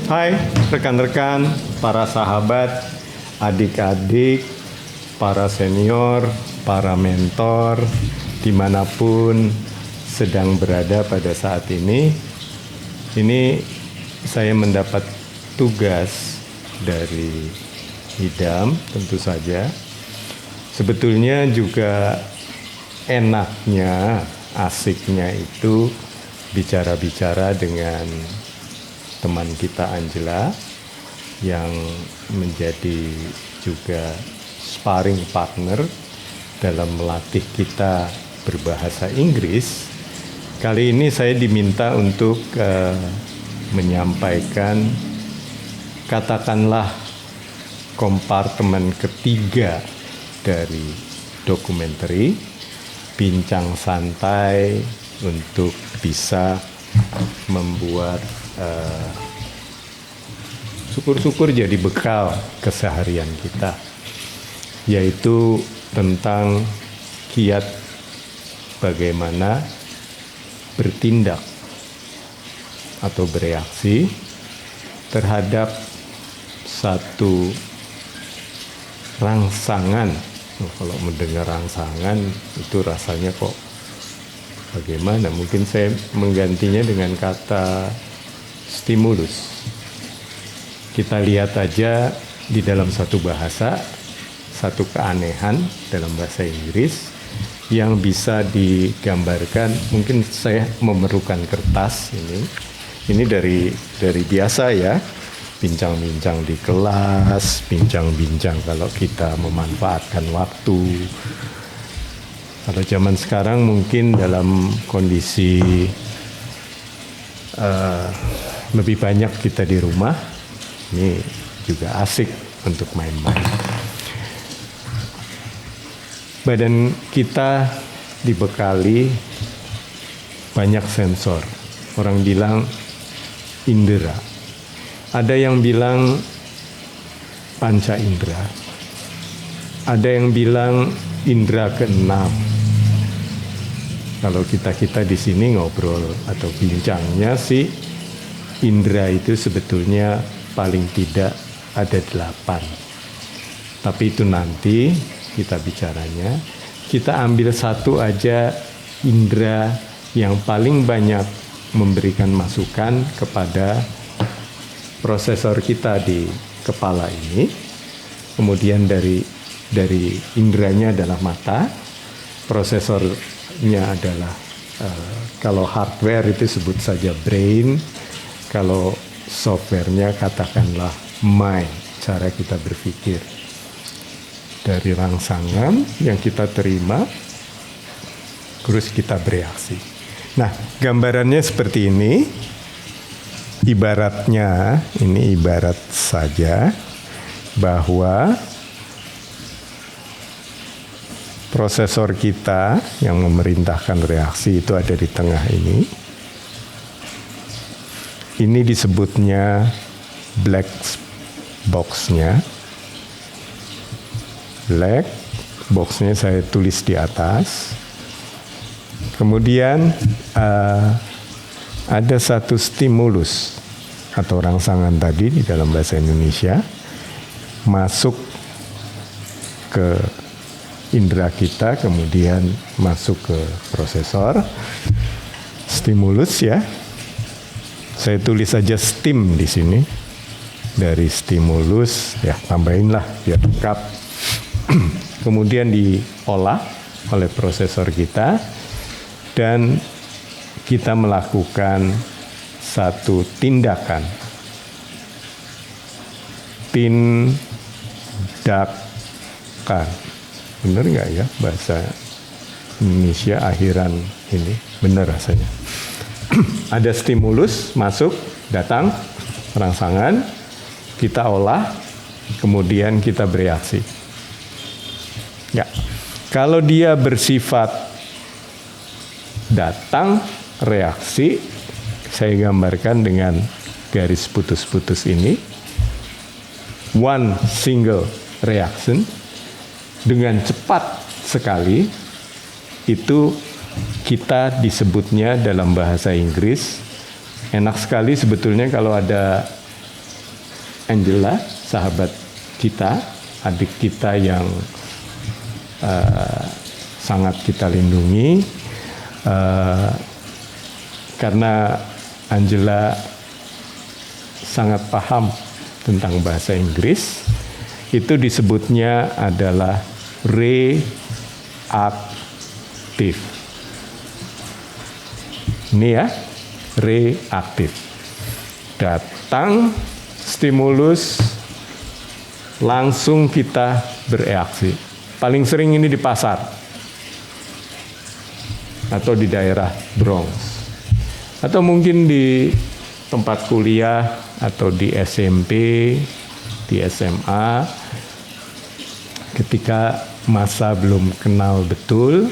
Hai rekan-rekan, para sahabat, adik-adik, para senior, para mentor, dimanapun sedang berada pada saat ini. Ini saya mendapat tugas dari Idam tentu saja. Sebetulnya juga enaknya, asiknya itu bicara-bicara dengan teman kita Angela yang menjadi juga sparring partner dalam melatih kita berbahasa Inggris. Kali ini saya diminta untuk menyampaikan katakanlah kompartemen ketiga dari dokumenter, bincang santai untuk bisa membuat syukur-syukur jadi bekal keseharian kita, yaitu tentang kiat bagaimana bertindak atau bereaksi terhadap satu rangsangan. Kalau mendengar rangsangan itu rasanya kok bagaimana? Mungkin saya menggantinya dengan kata stimulus. Kita lihat aja di dalam satu bahasa, satu keanehan dalam bahasa Inggris yang bisa digambarkan. Mungkin saya memerlukan kertas ini. Ini dari biasa ya, bincang-bincang di kelas, bincang-bincang kalau kita memanfaatkan waktu. Kalau zaman sekarang mungkin dalam kondisi lebih banyak kita di rumah, ini juga asik untuk main-main. Badan kita dibekali banyak sensor. Orang bilang indera. Ada yang bilang panca indera. Ada yang bilang indera keenam. Kalau kita di sini ngobrol atau bincangnya sih, indera itu sebetulnya paling tidak ada 8. Tapi itu nanti kita bicaranya. Kita ambil satu aja indera yang paling banyak memberikan masukan kepada prosesor kita di kepala ini. Kemudian dari inderanya adalah mata, prosesornya adalah kalau hardware itu sebut saja brain, kalau softwarenya katakanlah mind, cara kita berpikir. Dari rangsangan yang kita terima, terus kita bereaksi. Nah, gambarannya seperti ini. Ibaratnya, ini ibarat saja bahwa prosesor kita yang memerintahkan reaksi itu ada di tengah ini. Ini disebutnya black box-nya. Black box-nya saya tulis di atas. Kemudian ada satu stimulus atau rangsangan tadi di dalam bahasa Indonesia masuk ke indera kita, kemudian masuk ke prosesor. Stimulus ya. Saya tulis saja stim di sini. Dari stimulus ya tambahinlah biar lengkap. Kemudian diolah oleh prosesor kita dan kita melakukan satu tindakan. Tindakan. Benar nggak ya bahasa Indonesia akhiran ini? Benar rasanya. Ada stimulus masuk, datang, rangsangan, kita olah, kemudian kita bereaksi. Ya, kalau dia bersifat datang, reaksi, saya gambarkan dengan garis putus-putus ini. One single reaction, dengan cepat sekali, itu kita disebutnya dalam bahasa Inggris. Enak sekali sebetulnya kalau ada Angela, sahabat kita, adik kita yang sangat kita lindungi, karena Angela sangat paham tentang bahasa Inggris. Itu disebutnya adalah reaktif. Ini ya, reaktif. Datang stimulus, langsung kita bereaksi. Paling sering ini di pasar atau di daerah Bronx, atau mungkin di tempat kuliah atau di SMP, di SMA, ketika masa belum kenal betul,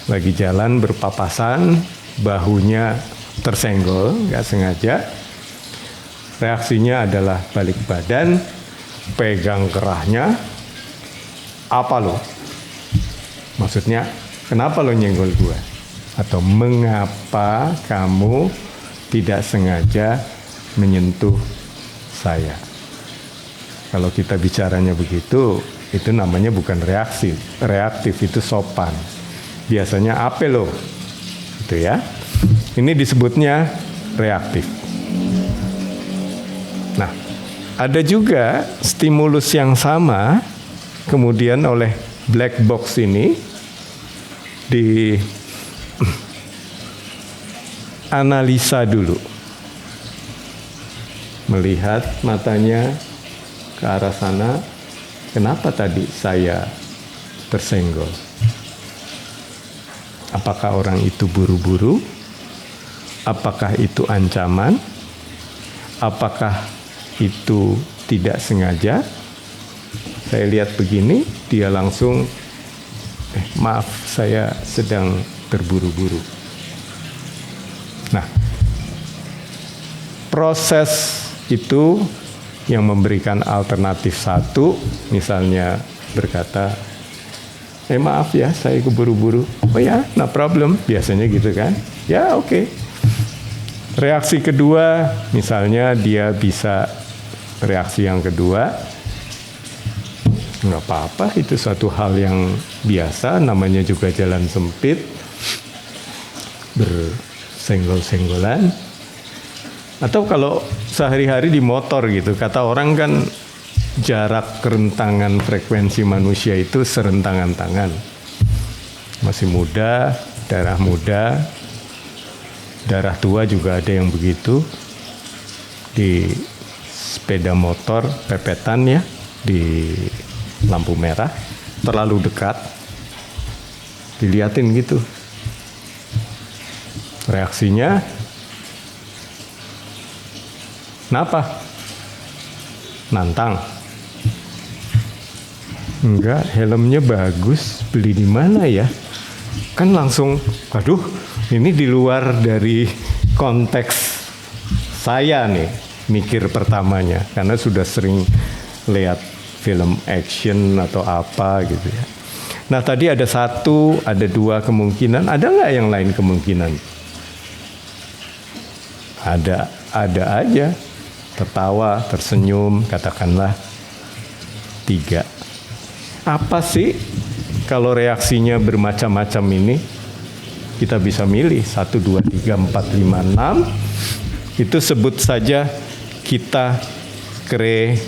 lagi jalan berpapasan, bahunya tersenggol, nggak sengaja. Reaksinya adalah balik badan, pegang kerahnya. Apa lo? Maksudnya, kenapa lo nyenggol gua? Atau mengapa kamu tidak sengaja menyentuh saya? Kalau kita bicaranya begitu, itu namanya bukan reaksi. Reaktif itu sopan. Biasanya apa lo? Itu ya. Ini disebutnya reaktif. Nah, ada juga stimulus yang sama, kemudian oleh black box ini di analisa dulu. Melihat matanya ke arah sana, kenapa tadi saya tersenggol? Apakah orang itu buru-buru? Apakah itu ancaman? Apakah itu tidak sengaja? Saya lihat begini, dia langsung, maaf, saya sedang terburu-buru. Nah, proses itu yang memberikan alternatif satu, misalnya berkata, maaf ya, saya keburu-buru. Oh ya, no problem, biasanya gitu kan. Ya oke. Reaksi kedua, misalnya dia bisa reaksi yang kedua, nggak apa-apa, itu satu hal yang biasa, namanya juga jalan sempit, bersenggol-senggolan. Atau kalau sehari-hari di motor gitu, kata orang kan jarak kerentangan frekuensi manusia itu serentangan tangan. Masih muda, darah tua juga ada yang begitu. Di sepeda motor pepetan ya, di lampu merah, terlalu dekat, diliatin gitu. Reaksinya, kenapa? Nantang. Enggak, helmnya bagus, beli di mana ya? Kan langsung, aduh, ini di luar dari konteks saya nih, mikir pertamanya, karena sudah sering lihat film action atau apa gitu ya. Nah tadi ada satu, ada dua kemungkinan, ada nggak yang lain kemungkinan? Ada aja. Tertawa, tersenyum, katakanlah 3. Apa sih kalau reaksinya bermacam-macam ini? Kita bisa milih 1, 2, 3, 4, 5, 6. Itu sebut saja kita kreatif.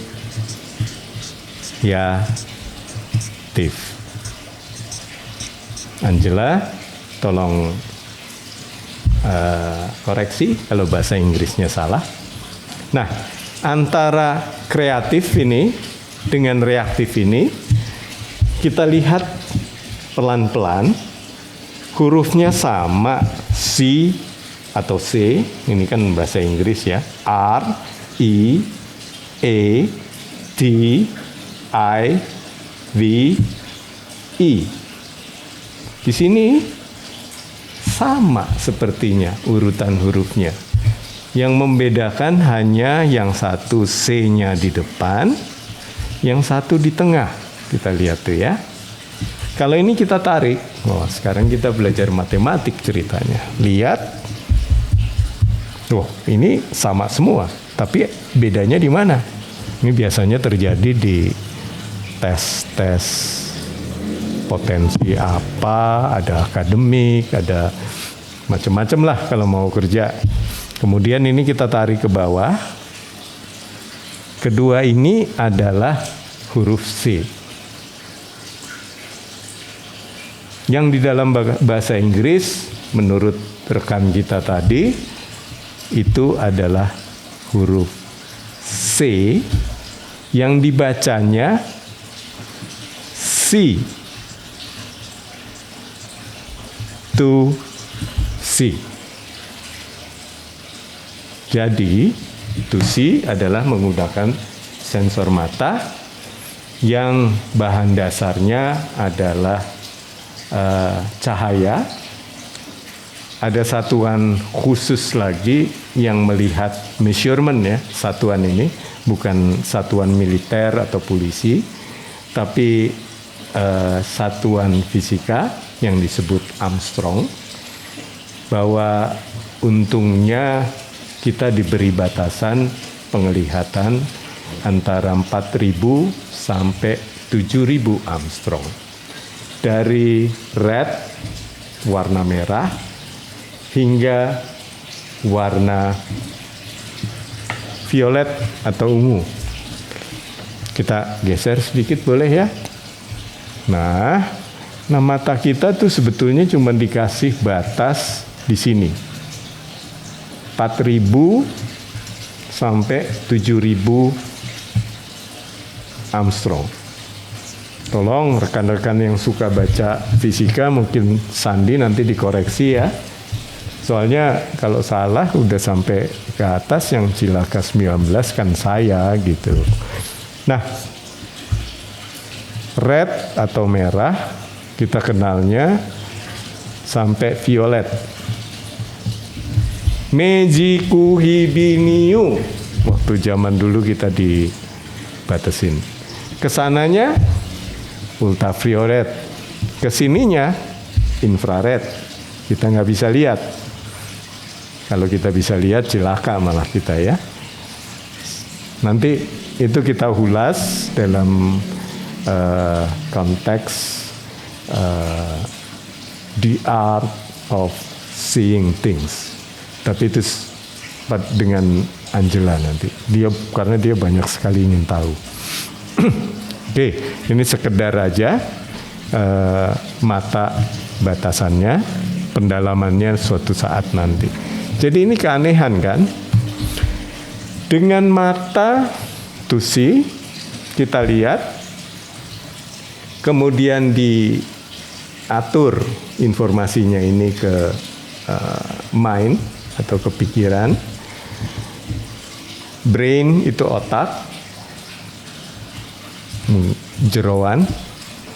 Angela, tolong koreksi kalau bahasa Inggrisnya salah. Nah, antara kreatif ini dengan reaktif ini, kita lihat pelan-pelan, hurufnya sama, C atau C, ini kan bahasa Inggris ya, R, I, E, D, I, V, I. Di sini sama sepertinya urutan hurufnya. Yang membedakan hanya yang satu C-nya di depan, yang satu di tengah. Kita lihat tuh ya. Kalau ini kita tarik, sekarang kita belajar matematik ceritanya. Lihat, ini sama semua, tapi bedanya di mana? Ini biasanya terjadi di tes-tes potensi apa, ada akademik, ada macam-macam lah kalau mau kerja. Kemudian ini kita tarik ke bawah. Kedua ini adalah huruf C. Yang di dalam bahasa Inggris, menurut rekan kita tadi, itu adalah huruf C yang dibacanya C. To see. Jadi, to see adalah menggunakan sensor mata yang bahan dasarnya adalah cahaya. Ada satuan khusus lagi yang melihat measurement ya, satuan ini bukan satuan militer atau polisi, tapi satuan fisika yang disebut Armstrong, bahwa untungnya kita diberi batasan penglihatan antara 4.000 sampai 7.000 Armstrong. Dari red, warna merah, hingga warna violet atau ungu. Kita geser sedikit boleh ya? Nah, mata kita tuh sebetulnya cuma dikasih batas di sini. 4.000 sampai 7.000 Armstrong. Tolong rekan-rekan yang suka baca fisika, mungkin Sandi nanti dikoreksi ya. Soalnya kalau salah udah sampai ke atas yang cilaka 19 kan saya gitu. Nah, red atau merah kita kenalnya sampai violet. Meiji Kuhibiniu. Waktu zaman dulu kita dibatasin. Kesananya ultraviolet. Kesininya infrared. Kita nggak bisa lihat. Kalau kita bisa lihat cilaka malah kita ya. Nanti itu kita ulas dalam konteks the art of seeing things. Tapi itu dengan Angela nanti. Karena dia banyak sekali ingin tahu. Oke, ini sekedar aja mata batasannya, pendalamannya suatu saat nanti. Jadi ini keanehan kan? Dengan mata to see, kita lihat, kemudian diatur informasinya ini ke mind atau kepikiran. Brain itu otak, jeroan.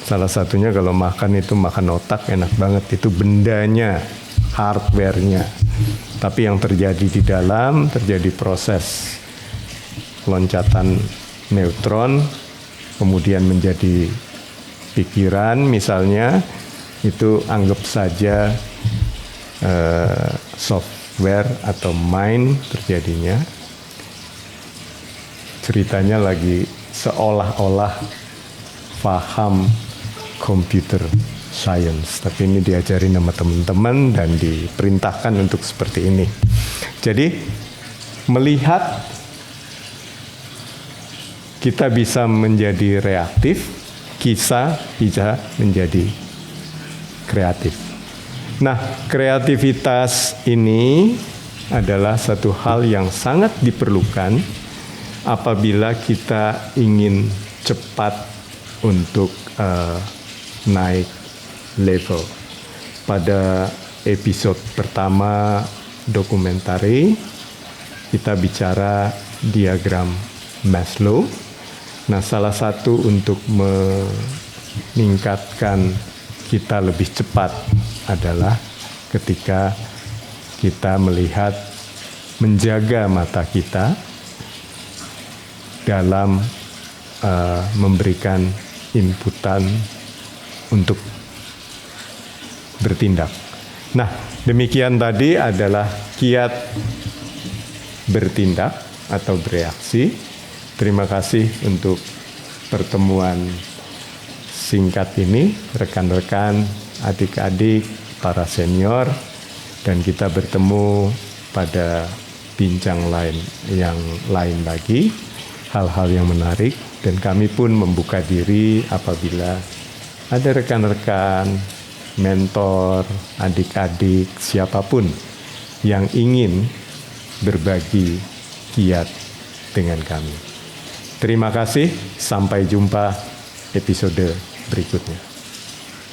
Salah satunya kalau makan itu makan otak enak banget, itu bendanya, hardware-nya. Tapi yang terjadi di dalam, terjadi proses loncatan neutron, kemudian menjadi pikiran misalnya, itu anggap saja software atau mind terjadinya. Ceritanya lagi seolah-olah paham computer science, tapi ini diajarin sama teman-teman dan diperintahkan untuk seperti ini. Jadi melihat kita bisa menjadi reaktif, bisa menjadi kreatif. Nah, kreativitas ini adalah satu hal yang sangat diperlukan apabila kita ingin cepat untuk naik level. Pada episode pertama dokumentari kita bicara diagram Maslow. Nah, salah satu untuk meningkatkan kita lebih cepat adalah ketika kita melihat, menjaga mata kita dalam memberikan inputan untuk bertindak. Nah, demikian tadi adalah kiat bertindak atau bereaksi. Terima kasih untuk pertemuan singkat ini, rekan-rekan, adik-adik, para senior, dan kita bertemu pada bincang yang lain lagi, hal-hal yang menarik, dan kami pun membuka diri apabila ada rekan-rekan, mentor, adik-adik, siapapun yang ingin berbagi kiat dengan kami. Terima kasih, sampai jumpa episode berikutnya.